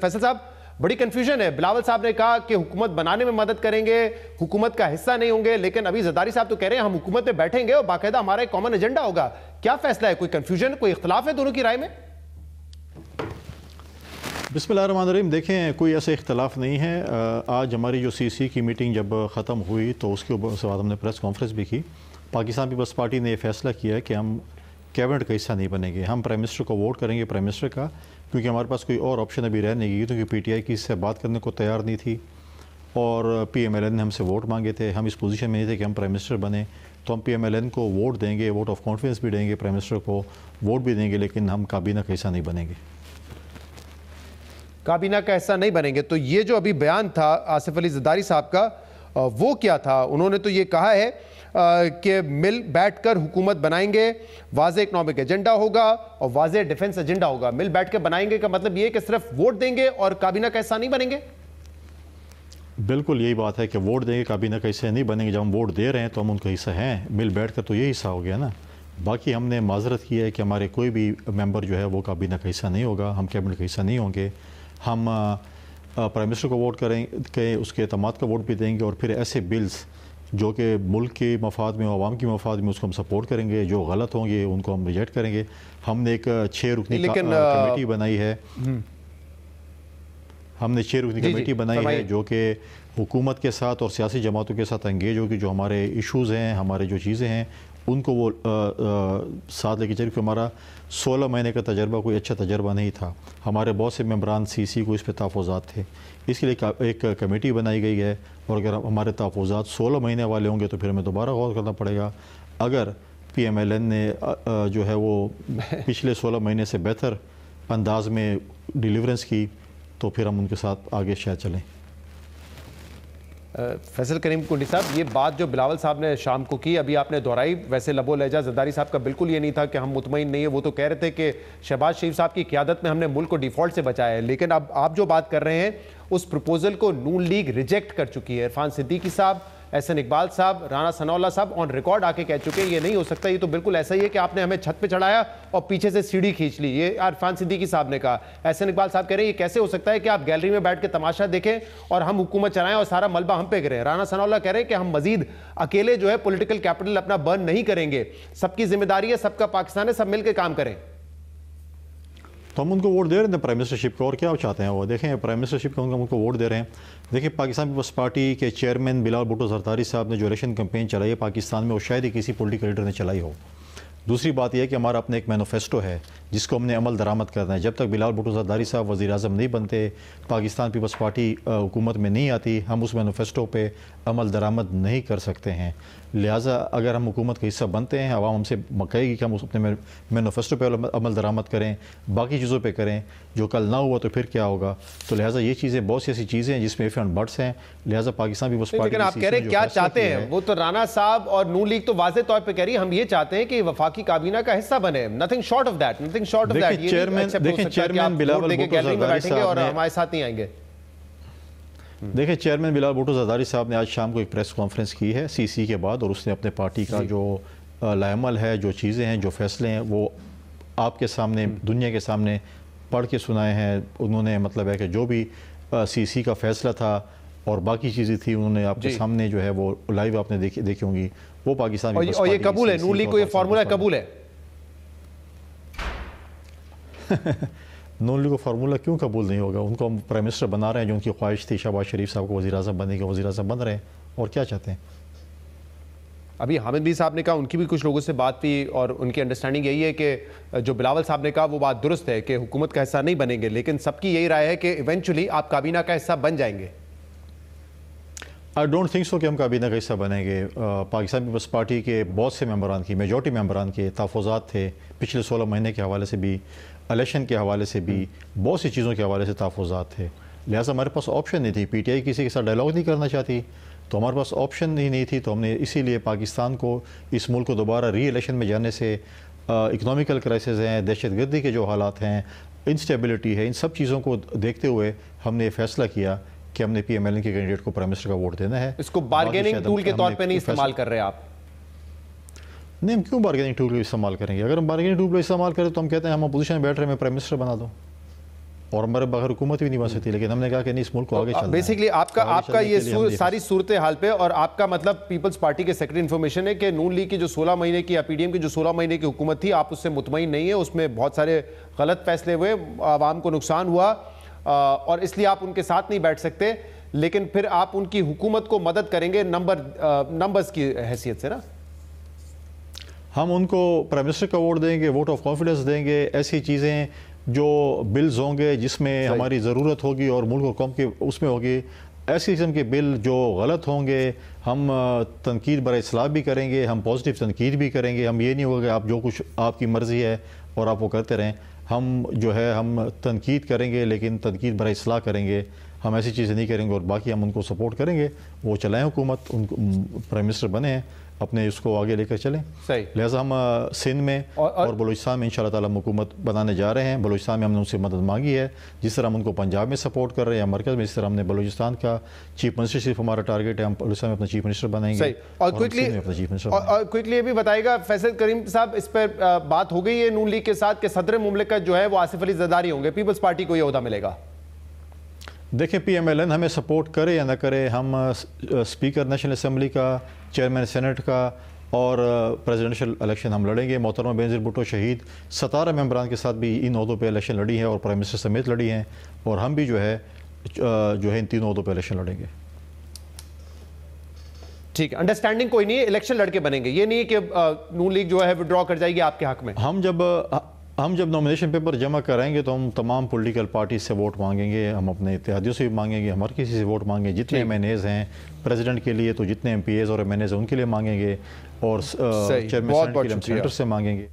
फैसल साहब, बड़ी कंफ्यूजन है। बिलावल साहब ने कहा कि हुकूमत बनाने में मदद करेंगे, हुकूमत का हिस्सा नहीं होंगे, लेकिन अभी ज़रदारी साहब तो कह रहे हैं हम हुकूमत में बैठेंगे और बाकायदा हमारा एक कॉमन एजेंडा होगा। क्या फैसला है? कोई कंफ्यूजन, कोई इख्तलाफ है दोनों की राय में? बिस्मिल्लाहिर्रहमानिर्रहीम। देखें, कोई ऐसा इख्तलाफ नहीं है। आज हमारी जो सीसी की मीटिंग जब ख़त्म हुई तो उसके बाद हमने प्रेस कॉन्फ्रेंस भी की। पाकिस्तान पीपल्स पार्टी ने यह फैसला किया है कि हम कैबिनेट का हिस्सा नहीं बनेंगे। हम प्राइम मिनिस्टर को वोट करेंगे, प्राइम मिनिस्टर का, क्योंकि हमारे पास कोई और ऑप्शन अभी रह नहीं गई, क्योंकि PTI की इससे बात करने को तैयार नहीं थी और PMLN ने हमसे वोट मांगे थे। हम इस पोजीशन में नहीं थे कि हम प्राइम मिनिस्टर बने, तो हम PMLN को वोट देंगे, वोट ऑफ कॉन्फिडेंस भी देंगे, प्राइम मिनिस्टर को वोट भी देंगे, लेकिन हम काबीना का हिस्सा नहीं बनेंगे। काबीना का हिस्सा नहीं बनेंगे। तो ये जो अभी बयान था आसिफ अली ज़रदारी साहब का, वो क्या था? उन्होंने तो ये कहा है कि मिल बैठकर हुकूमत बनाएंगे, वाज़े इकनॉमिक एजेंडा होगा और वाज़े डिफेंस एजेंडा होगा। मिल बैठ के बनाएंगे का मतलब ये कि सिर्फ वोट देंगे और काबीना का हिस्सा नहीं बनेंगे? बिल्कुल यही बात है कि वोट देंगे, काबीना का हिस्सा नहीं बनेंगे। जब हम वोट दे रहे हैं तो हम उनका हिस्सा हैं, मिल बैठ कर तो ये हिस्सा हो गया ना। बाकी हमने माजरत की है कि हमारे कोई भी मेंबर जो है वो काबीना का हिस्सा नहीं होगा, हम कैबिनेट का हिस्सा नहीं होंगे। हम प्राइम मिनिस्टर को वोट करेंगे, उसके एतमाद का वोट भी देंगे और फिर ऐसे बिल्स जो कि मुल्क के मफाद में, आवाम की मफाद में, उसको हम सपोर्ट करेंगे। जो गलत होंगे उनको हम रिजेक्ट करेंगे। हमने एक 6 रुकनी कमेटी बनाई है, हमने 6 रुकनी कमेटी बनाई है जो कि हुकूमत के साथ और सियासी जमातों के साथ एंगेज होगी। जो हमारे इश्यूज़ हैं, हमारे जो चीज़ें हैं, उनको वो साथ लेके चलिए। हमारा 16 महीने का तजर्बा कोई अच्छा तजर्बा नहीं था। हमारे बहुत से मेम्बरान CC को इस पर तहफ़्फ़ुज़ात थे, इसके लिए एक कमेटी बनाई गई है। और अगर हमारे तहफ़्फ़ुज़ात 16 महीने वाले होंगे तो फिर हमें दोबारा गौर करना पड़ेगा। अगर PMLN ने जो है वो पिछले 16 महीने से बेहतर अंदाज में डिलीवरेंस की तो फिर हम उनके साथ आगे शायद चलें। फैसल करीम कुंडी साहब, ये बात जो बिलावल साहब ने शाम को की, अभी आपने दोहराई, वैसे लबो लहजा ज़रदारी साहब का बिल्कुल ये नहीं था कि हम मुतमईन नहीं है। वो तो कह रहे थे कि शहबाज शरीफ साहब की क़यादत में हमने मुल्क को डिफ़ॉल्ट से बचाया है। लेकिन अब आप जो बात कर रहे हैं उस प्रपोजल को नून लीग रिजेक्ट कर चुकी है। इरफान सिद्दीकी साहब, एहसन इकबाल साहब, राना सनाउल्लाह साहब ऑन रिकॉर्ड आके कह चुके हैं ये नहीं हो सकता। ये तो बिल्कुल ऐसा ही है कि आपने हमें छत पे चढ़ाया और पीछे से सीढ़ी खींच ली। ये इरफान सिद्दीकी साहब ने कहा। एहसन इकबाल साहब कह रहे हैं ये कैसे हो सकता है कि आप गैलरी में बैठ के तमाशा देखें और हम हुकूमत चलाएं और सारा मलबा हम पे करें। राना सनाउल्लाह कह रहे हैं कि हम मजीद अकेले जो है पॉलिटिकल कैपिटल अपना बर्न नहीं करेंगे, सबकी जिम्मेदारी है, सबका पाकिस्तान है, सब मिलकर काम करें। तो हम उनको वोट दे रहे हैं प्राइम मिनिस्टरशिप को, और क्या चाहते हैं वो? देखें, प्राइम मिनिस्टरशिप का उनको वोट दे रहे हैं। देखिए, पाकिस्तान पीपल्स पार्टी के चेयरमैन बिलावल भुट्टो ज़रदारी साहब ने जो इलेक्शन कैंपेन चलाई है पाकिस्तान में, वो शायद ही किसी पॉलिटिकल लीडर ने चलाई हो। दूसरी बात यह है कि हमारा अपना एक मैनिफेस्टो है जिसको हमने अमल दरामद करना है। जब तक बिलावल भुट्टो ज़रदारी साहब वज़ीर-ए-आज़म नहीं बनते, पाकिस्तान पीपल्स पार्टी हुकूमत में नहीं आती, हम उस मैनिफेस्टो पे अमल दरामद नहीं कर सकते हैं। लिहाजा अगर हम हुकूमत का हिस्सा बनते हैं, आवाम हमसे कहेगी कि हम अपने मैनिफेस्टो पे अमल दरामद करें, बाकी चीज़ों पे करें। जो कल ना हुआ तो फिर क्या होगा? तो लिहाजा ये चीज़ें, बहुत सी ऐसी चीज़ें हैं जिसमें इफ एंड बट्स हैं। लिहाजा पाकिस्तान पीपल्स पार्टी, लेकिन आप कह रहे हैं क्या चाहते हैं? वो तो राना साहब और नून लीग तो वाज़े तौर पे कह रही है हम ये चाहते हैं कि वफाकी काबीना का हिस्सा बने। Nothing short of that, nothing short of that. Chairman Bilawal Bhutto Zardari साहब ने हमारे साथ नहीं आएंगे। देखिए, चेयरमैन बिलावल भुट्टो ज़रदारी साहब ने आज शाम को एक प्रेस कॉन्फ्रेंस की है CC के बाद, और उसने अपने पार्टी का जो लाएमल है, जो चीज़ें हैं, जो फैसले हैं, वो आपके सामने, दुनिया के सामने पढ़ के सुनाए हैं। उन्होंने मतलब है कि जो भी CC का फैसला था और बाकी चीज़ें थी, उन्होंने आपके सामने जो है वो लाइव आपने देखी होंगी। वो पाकिस्तान और ये कबूल है, नून लीग को ये फार्मूला कबूल है। नून लीग को फार्मूला क्यों कबूल नहीं होगा? उनको हम प्राइम मिनिस्टर बना रहे हैं, जो उनकी ख्वाहिश थी शहबाज शरीफ साहब को वज़ीर-ए-आज़म बनने के, वज़ीर-ए-आज़म बन रहे हैं। और क्या चाहते हैं? अभी हामिद भी साहब ने कहा, उनकी भी कुछ लोगों से बात हुई और उनकी अंडरस्टैंडिंग यही है कि जो बिलावल साहब ने कहा वो बात दुरुस्त है कि हुकूमत का हिस्सा नहीं बनेंगे, लेकिन सबकी यही राय है कि इवेंचुअली आप काबीना का हिस्सा बन जाएंगे। आई डोंट थिंक सो कि हम काबीना का हिस्सा बनेंगे। पाकिस्तान पीपल्स पार्टी के बहुत से मेंबरान की, मेजॉरिटी मेंबरान के तहफ़्फ़ुज़ात थे पिछले 16 महीने के हवाले से भी, इलेक्शन के हवाले से भी, बहुत सी चीज़ों के हवाले से तहफ़्फ़ुज़ात थे। लिहाजा हमारे पास ऑप्शन नहीं थी। PTI किसी के साथ डायलॉग नहीं करना चाहती, तो हमारे पास ऑप्शन ही नहीं थी। तो हमने इसीलिए पाकिस्तान को, इस मुल्क को दोबारा री-इलेक्शन में जाने से, इकनॉमिकल क्राइसिस हैं, दहशतगर्दी के जो हालात हैं, इंस्टेबिलिटी है, इन सब चीज़ों को देखते हुए हमने फैसला किया कि हमने PMLN के कैंडिडेट को प्राइम मिनिस्टर का वोट देना है। इसको बार्गेनिंग टूल के तौर पे नहीं इस्तेमाल कर रहे आप? नहीं, हम क्यों बार्गेनिंग टूल को इस्तेमाल करेंगे? अगर हम बार्गेनिंग टूल को इस्तेमाल करें तो हम कहते हैं हम अपोजिशन में बैठ रहे हैं, मैं प्राइम मिनिस्टर बना दूँ। और हमारे बगैर हुकूमत भी नहीं बन सकती, लेकिन हमने कहा कि नहीं, इस मुल्क को आगे चलना है। बेसिकली आपका ये सारी सूरत हाल पे, और आपका मतलब पीपल्स पार्टी के सेक्रेटरी इन्फॉर्मेशन है कि नून लीग की जो 16 महीने की या पीडीएम की जो 16 महीने की हुकूमत थी, आप उससे मुतमईन नहीं है, उसमें बहुत सारे गलत फैसले हुए, आवाम को नुकसान हुआ, और इसलिए आप उनके साथ नहीं बैठ सकते, लेकिन फिर आप उनकी हुकूमत को मदद करेंगे नंबर्स की हैसियत से ना? हम उनको प्राइम मिनिस्टर का वोट देंगे, वोट ऑफ कॉन्फिडेंस देंगे, ऐसी चीज़ें जो बिल्स होंगे जिसमें हमारी ज़रूरत होगी और मुल्क और कौम की उसमें होगी, ऐसी किस्म के बिल जो गलत होंगे हम तनकीद बर इस्लाह भी करेंगे, हम पॉजिटिव तनकीद भी करेंगे। हम ये नहीं होगा कि आप जो कुछ आपकी मर्ज़ी है और आप वो करते रहें। हम जो है हम तनकीद करेंगे, लेकिन तनकीद बर इस्लाह करेंगे, हम ऐसी चीज़ें नहीं करेंगे, और बाकी हम उनको सपोर्ट करेंगे, वो चलाएं हुकूमत, उनको प्राइम मिनिस्टर बने हैं, अपने इसको आगे लेकर चलें। सही। लिहाजा हम सिंध में और बलूचिस्तान में इंशाअल्लाह ताला हुकूमत बनाने जा रहे हैं। बलूचिस्तान में हमने उनसे मदद मांगी है, जिस तरह हम उनको पंजाब में सपोर्ट कर रहे हैं या मरकज़ में, इस तरह हमने बलूचिस्तान का चीफ मिनिस्टरशिप हमारा टारगेट है, हम बलूचिस्तान में अपना चीफ मिनिस्टर बनाएंगे। और क्विकली ये भी बताइएगा फैसल करीम साहब, इस पर बात हो गई है नून लीग के साथ कि सदर मुमलिकत जो है वो आसिफ अली जरदारी होंगे, पीपल्स पार्टी को यह ओहदा मिलेगा? देखें, PMLN हमें सपोर्ट करे या ना करे, हम स्पीकर नेशनल असम्बली का, चेयरमैन सेनेट का और प्रेसिडेंशियल इलेक्शन हम लड़ेंगे। मोहतरमा बेनज़ीर भुट्टो शहीद 17 मेंबरान के साथ भी इन ओहदों पे इलेक्शन लड़ी है और प्राइम मिनिस्टर समेत लड़ी हैं, और हम भी जो है इन तीनों ओहदों पे इलेक्शन लड़ेंगे। ठीक है, अंडरस्टैंडिंग कोई नहीं है, इलेक्शन लड़के बनेंगे, ये नहीं है कि नून लीग जो है विड्रॉ कर जाएगी आपके हक में। हम जब नॉमिनेशन पेपर जमा कराएंगे तो हम तमाम पॉलिटिकल पार्टी से वोट मांगेंगे, हम अपने इत्तेहादियों से भी मांगेंगे, हम हर किसी से वोट मांगेंगे, जितने MNAs हैं प्रेसिडेंट के लिए, तो जितने MPAs और MNAs हैं उनके लिए मांगेंगे, और चेयरमैन सेनेट के लिए हम सेनेटर से मांगेंगे।